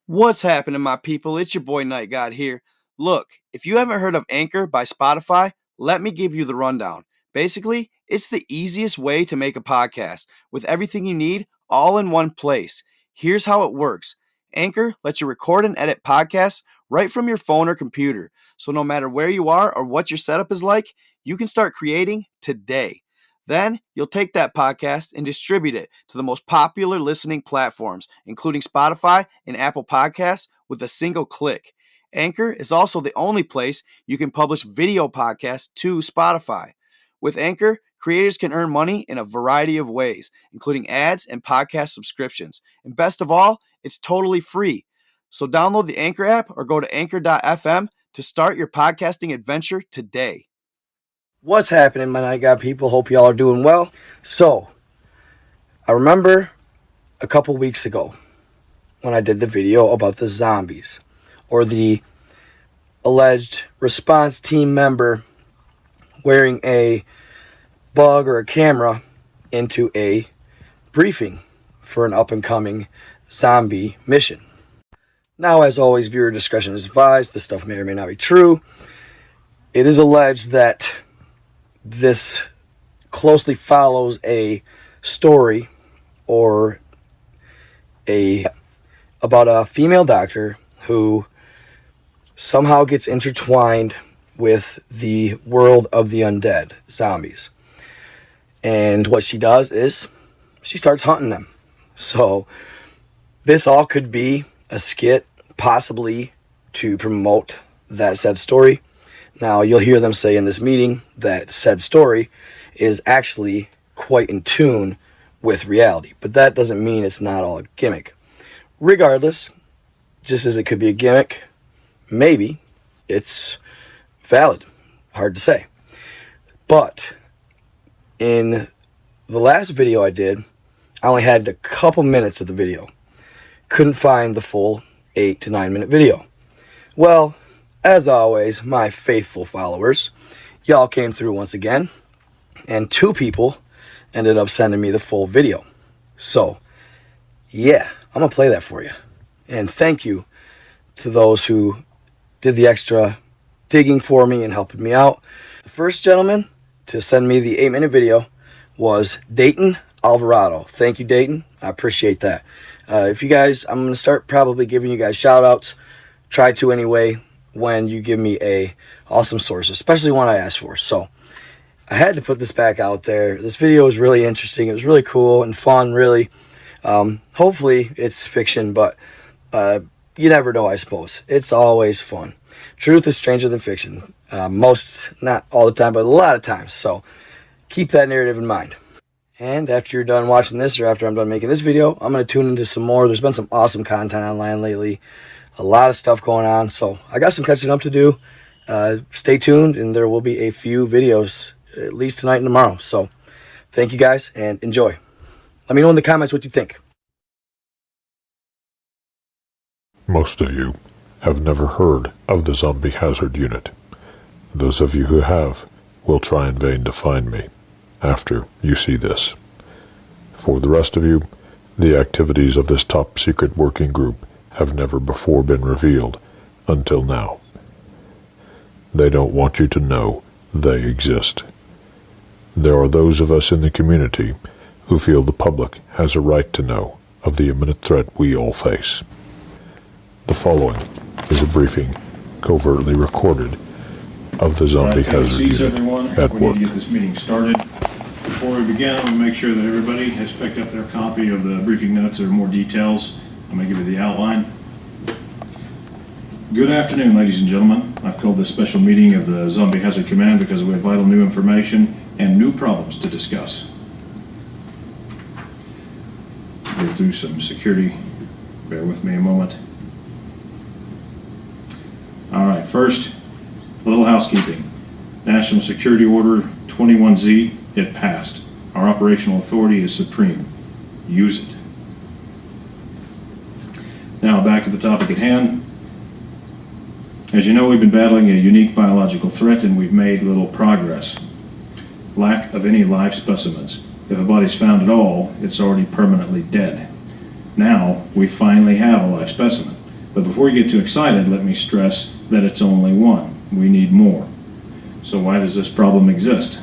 What's happening, my people? It's your boy Night God here. Look, if you haven't heard of Anchor by Spotify, let me give you the rundown. Basically, it's the easiest way to make a podcast with everything you need all in one place. Here's how it works. Anchor lets you record and edit podcasts right from your phone or computer. So no matter where you are or what your setup is like, you can start creating today. Then you'll take that podcast and distribute it to the most popular listening platforms, including Spotify and Apple Podcasts, with a single click. Anchor is also the only place you can publish video podcasts to Spotify. With Anchor, creators can earn money in a variety of ways, including ads and podcast subscriptions. And best of all, it's totally free. So download the Anchor app or go to anchor.fm to start your podcasting adventure today. What's happening, my Night God people? Hope y'all are doing well. So, I remember a couple weeks ago when I did the video about the zombies, or the alleged response team member wearing a bug or a camera into a briefing for an up-and-coming zombie mission. Now, as always, viewer discretion is advised. This stuff may or may not be true. It is alleged that this closely follows a story or about a female doctor who somehow gets intertwined with the world of the undead, zombies. And what she does is she starts hunting them. So this all could be a skit, possibly to promote that said story. Now, you'll hear them say in this meeting that said story is actually quite in tune with reality. But that doesn't mean it's not all a gimmick. Regardless, just as it could be a gimmick, maybe it's valid. Hard to say. But in the last video I did, I only had a couple minutes of the video. Couldn't find the full 8 to 9 minute video. Well, as always, my faithful followers, y'all came through once again, and 2 people ended up sending me the full video. So, yeah, I'm going to play that for you. And thank you to those who did the extra digging for me and helping me out. The first gentleman to send me the 8-minute video was Dayton Alvarado. Thank you, Dayton. I appreciate that. If you guys, I'm going to start probably giving you guys shout outs. Try to anyway, when you give me a awesome source, especially one I asked for. So I had to put this back out there. This video was really interesting. It was really cool and fun, really. Hopefully it's fiction, but you never know, I suppose. It's always fun. Truth is stranger than fiction. Most, not all the time, but a lot of times. So keep that narrative in mind. And after you're done watching this, or after I'm done making this video, I'm going to tune into some more. There's been some awesome content online lately. A lot of stuff going on, so I got some catching up to do. Stay tuned, and there will be a few videos, at least tonight and tomorrow. So thank you guys, and enjoy. Let me know in the comments what you think. Most of you have never heard of the Zombie Hazard Unit. Those of you who have will try in vain to find me after you see this. For the rest of you, the activities of this top secret working group have never before been revealed until now. They don't want you to know they exist. There are those of us in the community who feel the public has a right to know of the imminent threat we all face. The following is a briefing covertly recorded of the Zombie Hazard Unit at work. We need to get this meeting started. Before we begin, I'm going to make sure that everybody has picked up their copy of the briefing notes. There are more details. I'm going to give you the outline. Good afternoon, ladies and gentlemen. I've called this special meeting of the Zombie Hazard Command because we have vital new information and new problems to discuss. Go through some security. Bear with me a moment. All right, first, a little housekeeping. National Security Order 21Z, it passed. Our operational authority is supreme. Use it. Now back to the topic at hand. As you know, we've been battling a unique biological threat and we've made little progress. Lack of any live specimens. If a body's found at all, it's already permanently dead. Now, we finally have a live specimen. But before you get too excited, let me stress that it's only one. We need more. So why does this problem exist?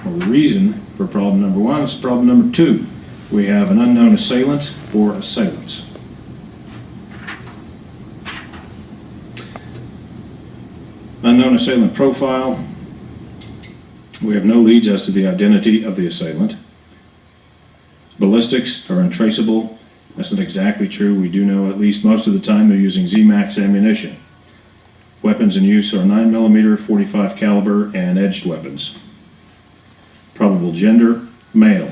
Well, the reason for problem number one is problem number two. We have an unknown assailant or assailants. Unknown assailant profile. We have no leads as to the identity of the assailant. Ballistics are untraceable. That's not exactly true. We do know at least most of the time they're using Z-Max ammunition. Weapons in use are 9mm, .45 caliber, and edged weapons. Probable gender, male.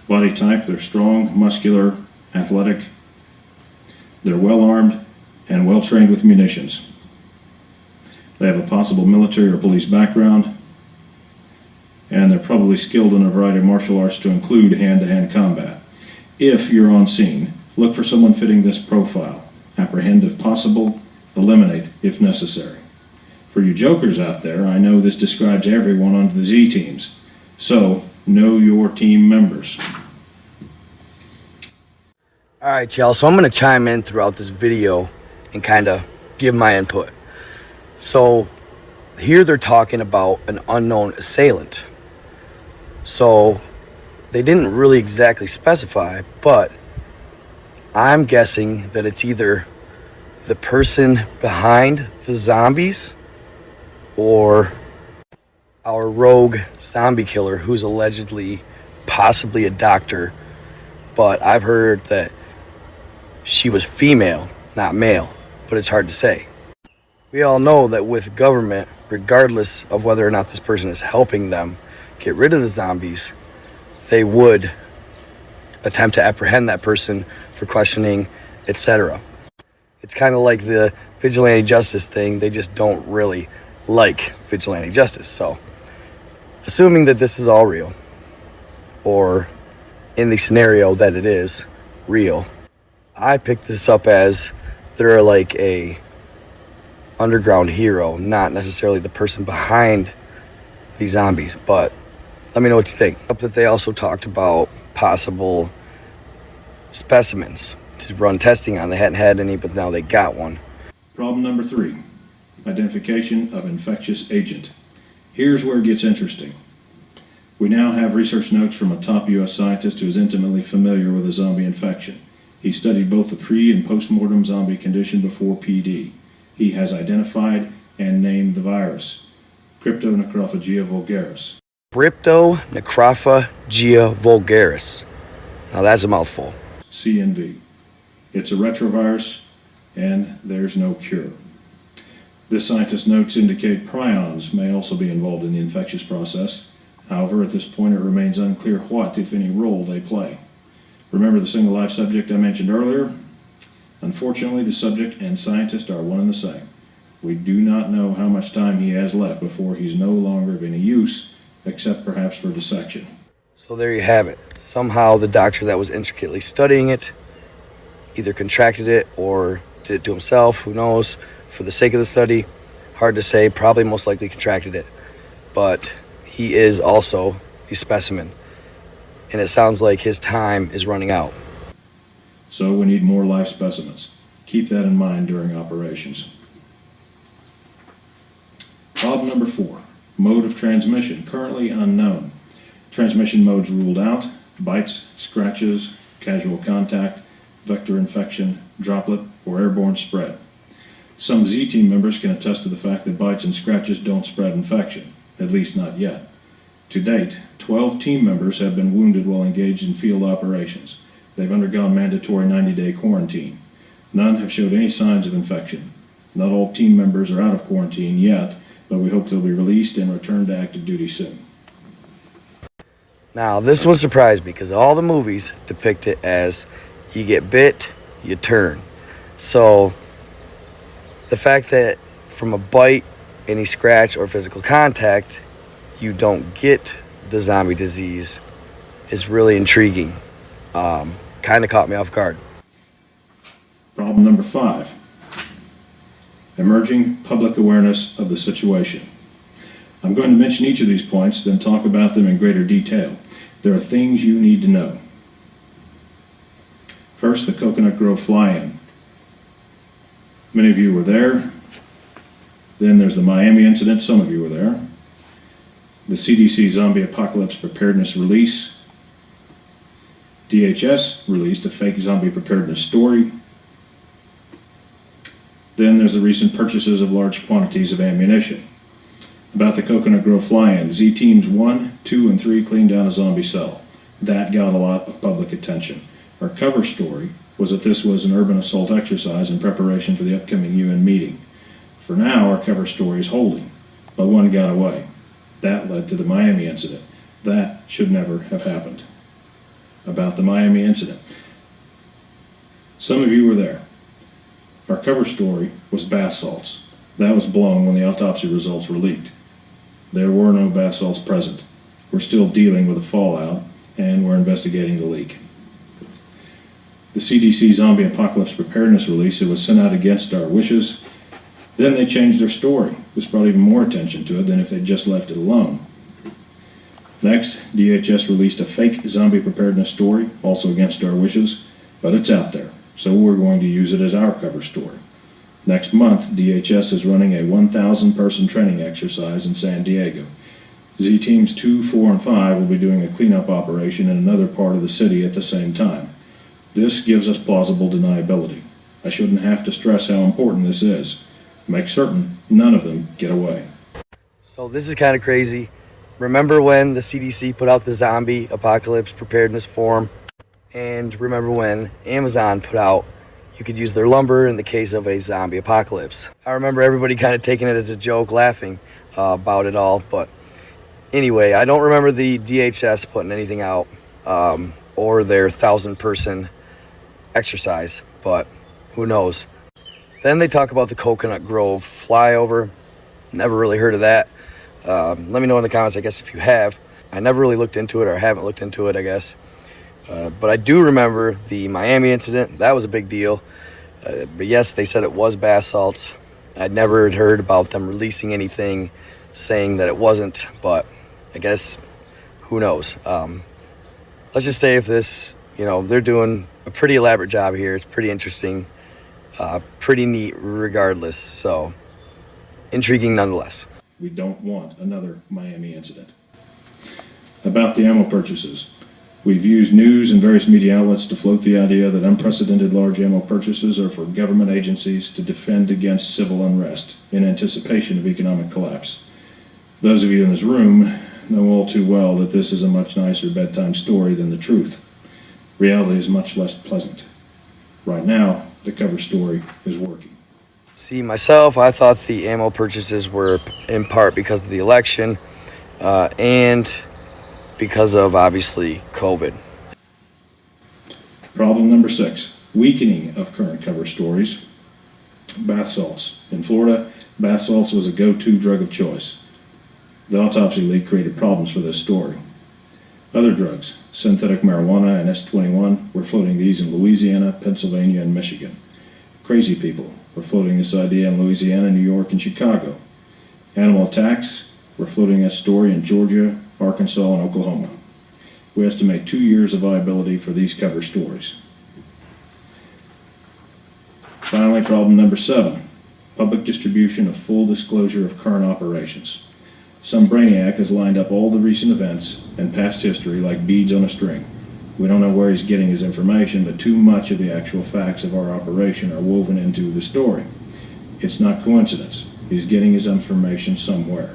Body type, they're strong, muscular, athletic. They're well armed and well trained with munitions. They have a possible military or police background, and they're probably skilled in a variety of martial arts to include hand-to-hand combat. If you're on scene, look for someone fitting this profile. Apprehend if possible, eliminate if necessary. For you jokers out there, I know this describes everyone on the Z teams, so know your team members. Alright, y'all, so I'm going to chime in throughout this video and kind of give my input. So here they're talking about an unknown assailant. So they didn't really exactly specify, but I'm guessing that it's either the person behind the zombies or our rogue zombie killer who's allegedly possibly a doctor, but I've heard that she was female, not male, but it's hard to say. We all know that with government, regardless of whether or not this person is helping them get rid of the zombies, they would attempt to apprehend that person for questioning, etc. It's kind of like the vigilante justice thing. They just don't really like vigilante justice. So, assuming that this is all real, or in the scenario that it is real, I picked this up as they're like a underground hero, not necessarily the person behind these zombies. But let me know what you think. Up that they also talked about possible specimens to run testing on. They hadn't had any, but now they got one. Problem number three, identification of infectious agent. Here's where it gets interesting. We now have research notes from a top U.S. scientist who is intimately familiar with a zombie infection. He studied both the pre- and post-mortem zombie condition before PD. He has identified and named the virus, Cryptonecrophagia vulgaris. Cryptonecrophagia vulgaris. Now that's a mouthful. CNV. It's a retrovirus, and there's no cure. This scientist's notes indicate prions may also be involved in the infectious process. However, at this point it remains unclear what, if any, role they play. Remember the single life subject I mentioned earlier? Unfortunately, the subject and scientist are one and the same. We do not know how much time he has left before he's no longer of any use, except perhaps for dissection. So there you have it. Somehow the doctor that was intricately studying it either contracted it or did it to himself, who knows, for the sake of the study. Hard to say, probably most likely contracted it. But he is also the specimen, and it sounds like his time is running out. So we need more live specimens. Keep that in mind during operations. Problem number 4, mode of transmission, currently unknown. Transmission modes ruled out: bites, scratches, casual contact, vector infection, droplet, or airborne spread. Some Z team members can attest to the fact that bites and scratches don't spread infection, at least not yet. To date, 12 team members have been wounded while engaged in field operations. They've undergone mandatory 90-day quarantine. None have showed any signs of infection. Not all team members are out of quarantine yet, but we hope they'll be released and return to active duty soon. Now, this one surprised me because all the movies depict it as you get bit, you turn. So, the fact that from a bite, any scratch, or physical contact, you don't get the zombie disease is really intriguing. Kind of caught me off guard. Problem number 5, emerging public awareness of the situation. I'm going to mention each of these points, then talk about them in greater detail. There are things you need to know. First, the Coconut Grove fly-in. Many of you were there. Then there's the Miami incident. Some of you were there. The CDC Zombie Apocalypse Preparedness Release. DHS released a fake zombie preparedness story. Then there's the recent purchases of large quantities of ammunition. About the Coconut Grove fly-in, Z Teams 1, 2, and 3 cleaned down a zombie cell. That got a lot of public attention. Our cover story was that this was an urban assault exercise in preparation for the upcoming UN meeting. For now, our cover story is holding, but one got away. That led to the Miami incident. That should never have happened. About the Miami incident. Some of you were there. Our cover story was bath salts. That was blown when the autopsy results were leaked. There were no bath salts present. We're still dealing with the fallout, and we're investigating the leak. The CDC Zombie Apocalypse Preparedness Release, it was sent out against our wishes. Then they changed their story. This brought even more attention to it than if they'd just left it alone. Next, DHS released a fake zombie preparedness story, also against our wishes, but it's out there, so we're going to use it as our cover story. Next month, DHS is running a 1,000-person training exercise in San Diego. Z Teams 2, 4, and 5 will be doing a cleanup operation in another part of the city at the same time. This gives us plausible deniability. I shouldn't have to stress how important this is. Make certain none of them get away. So this is kind of crazy. Remember when the CDC put out the zombie apocalypse preparedness form? And remember when Amazon put out you could use their lumber in the case of a zombie apocalypse. I remember everybody kind of taking it as a joke, laughing about it all. But anyway, I don't remember the DHS putting anything out or their 1,000-person exercise, but who knows. Then they talk about the Coconut Grove flyover. Never really heard of that. Let me know in the comments, I guess, if you have. I never really looked into it, or haven't looked into it, I guess. But I do remember the Miami incident. That was a big deal. But yes, they said it was bath salts. I'd never heard about them releasing anything saying that it wasn't, but I guess, who knows. Let's just say if this, they're doing a pretty elaborate job here. It's pretty interesting, pretty neat regardless. So, intriguing nonetheless. We don't want another Miami incident. About the ammo purchases. We've used news and various media outlets to float the idea that unprecedented large ammo purchases are for government agencies to defend against civil unrest in anticipation of economic collapse. Those of you in this room know all too well that this is a much nicer bedtime story than the truth. Reality is much less pleasant. Right now, the cover story is working. See, myself, I thought the ammo purchases were in part because of the election and because of, obviously, COVID. Problem number 6, weakening of current cover stories. Bath salts. In Florida, bath salts was a go-to drug of choice. The autopsy leak created problems for this story. Other drugs, synthetic marijuana and S21, were floating these in Louisiana, Pennsylvania, and Michigan. Crazy people were floating this idea in Louisiana, New York, and Chicago. Animal attacks were floating that story in Georgia, Arkansas, and Oklahoma. We estimate 2 years of viability for these cover stories. Finally, problem number 7, public distribution of full disclosure of current operations. Some brainiac has lined up all the recent events and past history like beads on a string. We don't know where he's getting his information, but too much of the actual facts of our operation are woven into the story. It's not coincidence. He's getting his information somewhere.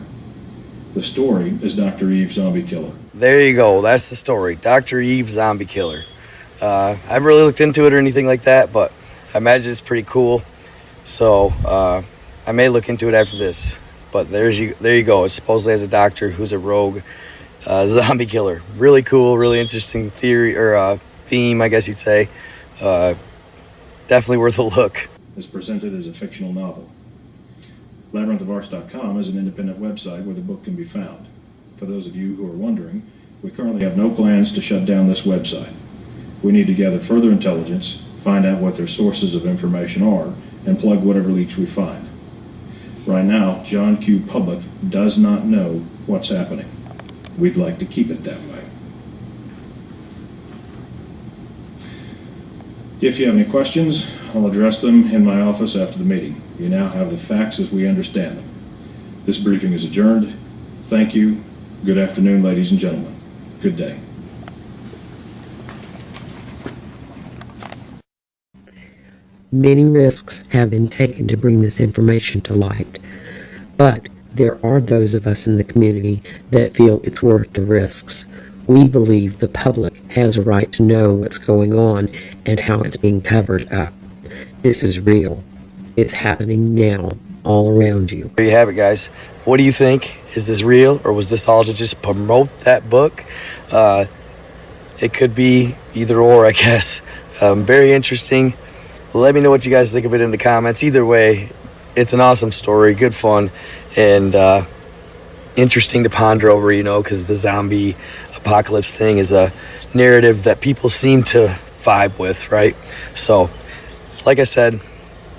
The story is Dr. Eve Zombie Killer. There you go. That's the story. Dr. Eve Zombie Killer. I haven't really looked into it or anything like that, but I imagine it's pretty cool. So I may look into it after this. But there you go. It supposedly has a doctor who's a rogue zombie killer. Really cool, really interesting theory or theme, I guess you'd say. Definitely worth a look. Is presented as a fictional novel. LabyrinthofArts.com is an independent website where the book can be found. For those of you who are wondering, we currently have no plans to shut down this website. We need to gather further intelligence, find out what their sources of information are, and plug whatever leaks we find. Right now, John Q. Public does not know what's happening. We'd like to keep it that way. If you have any questions, I'll address them in my office after the meeting. You now have the facts as we understand them. This briefing is adjourned. Thank you. Good afternoon, ladies and gentlemen. Good day. Many risks have been taken to bring this information to light, but there are those of us in the community that feel it's worth the risks. We believe the public has a right to know what's going on and how it's being covered up. This is real. It's happening now, all around you. There you have it, guys. What do you think? Is this real, or was this all to just promote that book? It could be either or, I guess. Very interesting. Let me know what you guys think of it in the comments. Either way, it's an awesome story, good fun, and interesting to ponder over, you know, because the zombie apocalypse thing is a narrative that people seem to vibe with, right? So, like I said,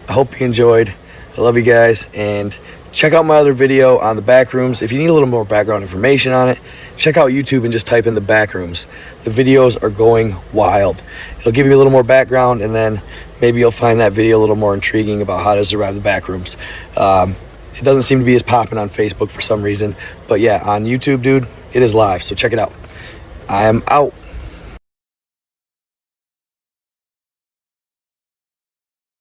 I hope you enjoyed. I love you guys, and check out my other video on the Backrooms. If you need a little more background information on it, check out YouTube and just type in the Backrooms. The videos are going wild. It'll give you a little more background, and then maybe you'll find that video a little more intriguing about how to survive the Backrooms. It doesn't seem to be as popping on Facebook for some reason, but yeah, on YouTube, dude, it is live, so check it out. I am out.